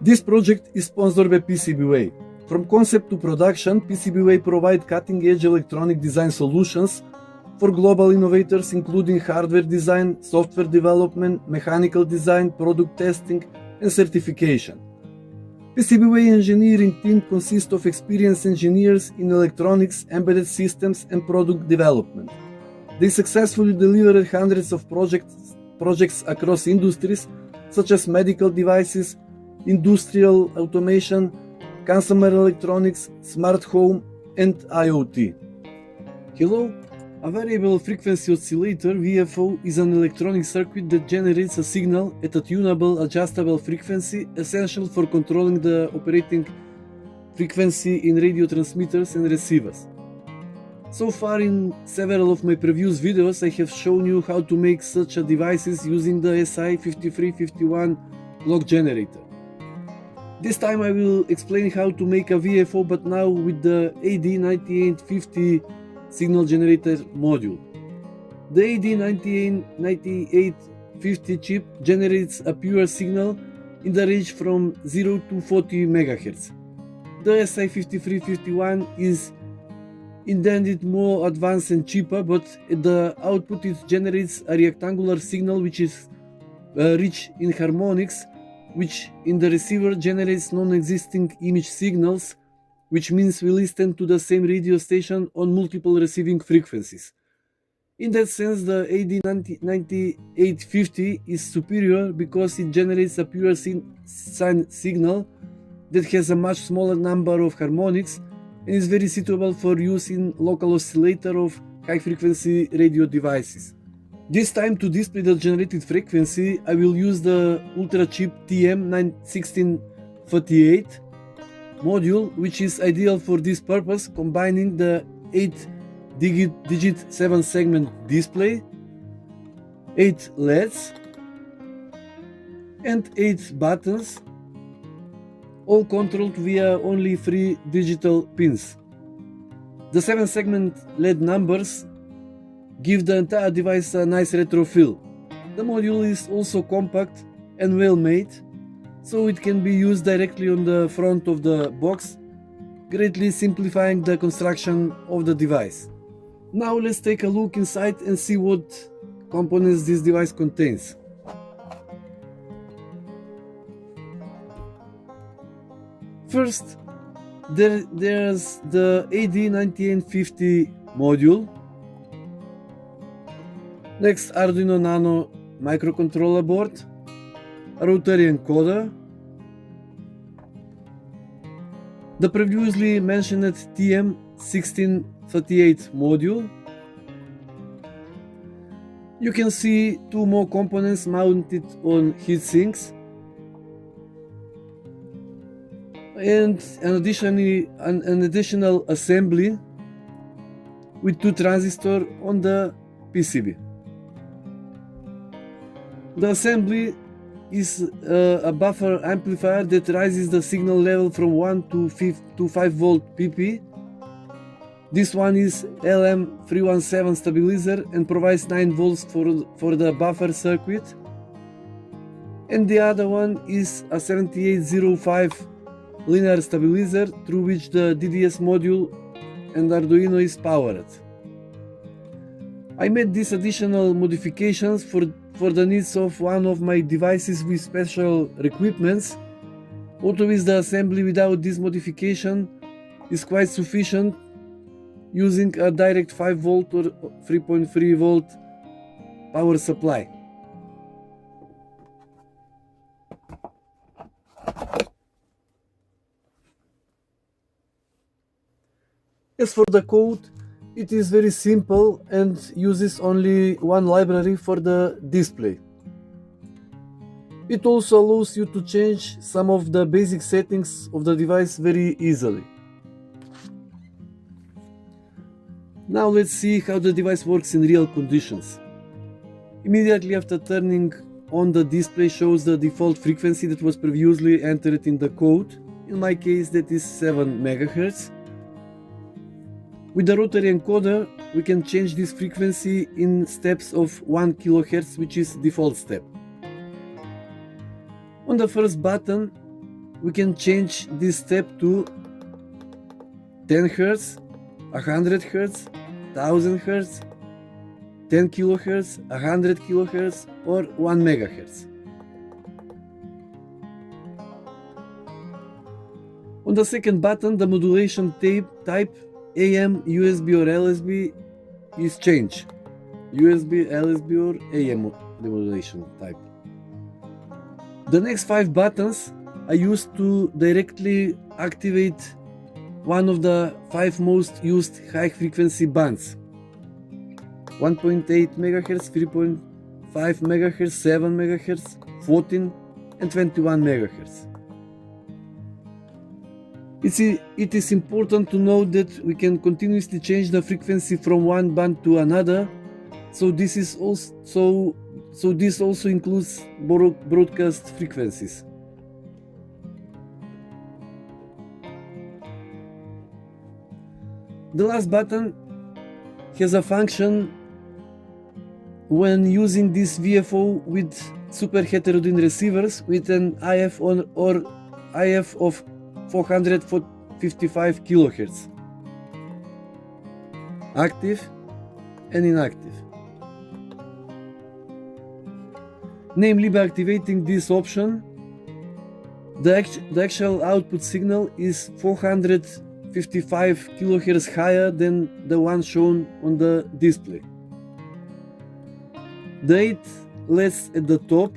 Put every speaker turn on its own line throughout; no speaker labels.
This project is sponsored by PCBWay. From concept to production, PCBWay provides cutting-edge electronic design solutions for global innovators including hardware design, software development, mechanical design, product testing, and certification. PCBWay engineering team consists of experienced engineers in electronics, embedded systems, and product development. They successfully delivered hundreds of projects across industries such as medical devices, industrial automation, consumer electronics, smart home, and IoT. Hello, a variable frequency oscillator VFO is an electronic circuit that generates a signal at a tunable, adjustable frequency essential for controlling the operating frequency in radio transmitters and receivers. So far in several of my previous videos I have shown you how to make such a devices using the SI5351 clock generator. This time I will explain how to make a VFO, but now with the AD9850 signal generator module. The AD9850 chip generates a pure signal in the range from 0 to 40 MHz. The SI5351 is intended more advanced and cheaper, but at the output it generates a rectangular signal which is rich in harmonics, which in the receiver generates non-existing image signals, which means we listen to the same radio station on multiple receiving frequencies. In that sense, the AD9850 is superior because it generates a pure sine signal that has a much smaller number of harmonics and is very suitable for use in local oscillator of high-frequency radio devices. This time, to display the generated frequency, I will use the ultra cheap TM1638 module, which is ideal for this purpose, combining the 8-digit 7-segment display, 8 LEDs, and 8 buttons, all controlled via only 3 digital pins. The 7-segment LED numbers give the entire device a nice retro feel. The module is also compact and well made, so it can be used directly on the front of the box, greatly simplifying the construction of the device. Now let's take a look inside and see what components this device contains. First, there's the AD9850 module. Next, Arduino Nano microcontroller board, a rotary encoder, the previously mentioned TM1638 module. You can see two more components mounted on heat sinks, and an additional assembly with two transistors on the PCB. The assembly is a buffer amplifier that raises the signal level from 1 to 5 volt pp. This one is LM317 stabilizer and provides 9 volts for the buffer circuit. And the other one is a 7805 linear stabilizer through which the DDS module and Arduino is powered. I made these additional modifications for the needs of one of my devices with special equipments. Although with the assembly without this modification is quite sufficient, using a direct 5 volt or 3.3 volt power supply. As for the code, it is very simple and uses only one library for the display. It also allows you to change some of the basic settings of the device very easily. Now let's see how the device works in real conditions. Immediately after turning on, the display shows the default frequency that was previously entered in the code. In my case that is 7 MHz. With the rotary encoder, we can change this frequency in steps of 1 kHz, which is default step. On the first button, we can change this step to 10 Hz, 100 Hz, 1000 Hz, 10 kHz, 100 kHz or 1 MHz. On the second button, the modulation type AM, USB or LSB is changed. USB, LSB or AM the modulation type. The next 5 buttons are used to directly activate one of the 5 most used high frequency bands: 1.8 MHz, 3.5 MHz, 7 MHz, 14 and 21 MHz. It is important to note that we can continuously change the frequency from one band to another, so this also includes broadcast frequencies. The last button has a function when using this VFO with super heterodyne receivers with an IF or IF of 455 kHz, active and inactive. Namely, by activating this option, the actual output signal is 455 kHz higher than the one shown on the display. The 8 LEDs at the top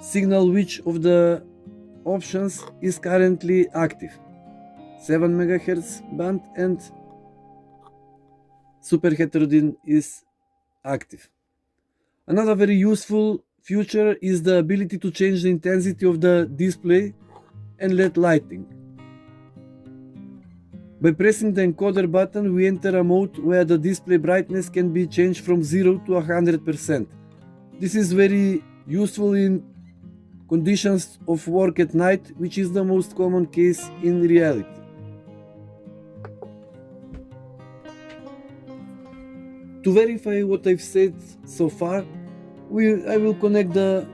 signal which of the options is currently active: 7 MHz band and super heterodyne is active. Another very useful feature is the ability to change the intensity of the display and LED lighting. By pressing the encoder button, we enter a mode where the display brightness can be changed from 0 to 100%. This is very useful in conditions of work at night, which is the most common case in reality. To verify what I've said so far, I will connect the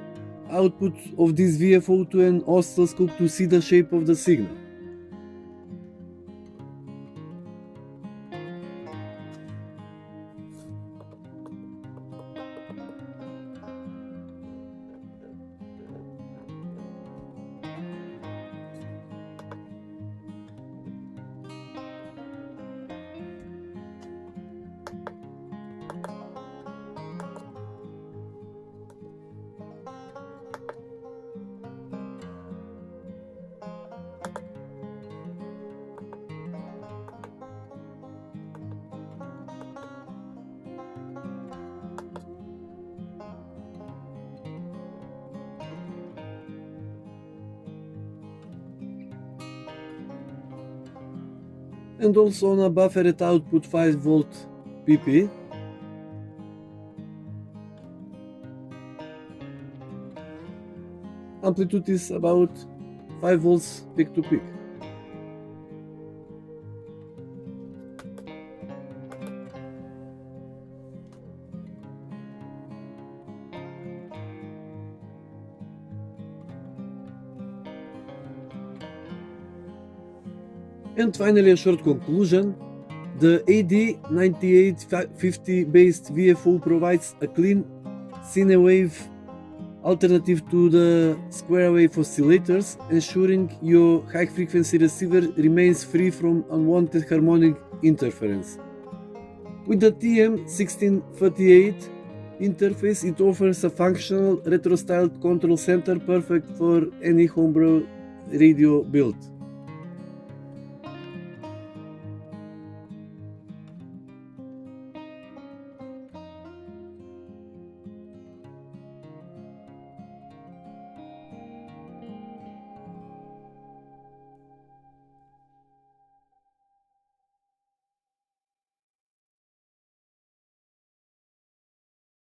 output of this VFO to an oscilloscope to see the shape of the signal. And also on a buffer at output 5V PP. Amplitude is about 5 volts peak to peak. And finally, a short conclusion. The AD9850 based VFO provides a clean Sine wave alternative to the square wave oscillators, ensuring your high frequency receiver remains free from unwanted harmonic interference. With the TM1638 interface, it offers a functional retro-styled control center perfect for any homebrew radio build.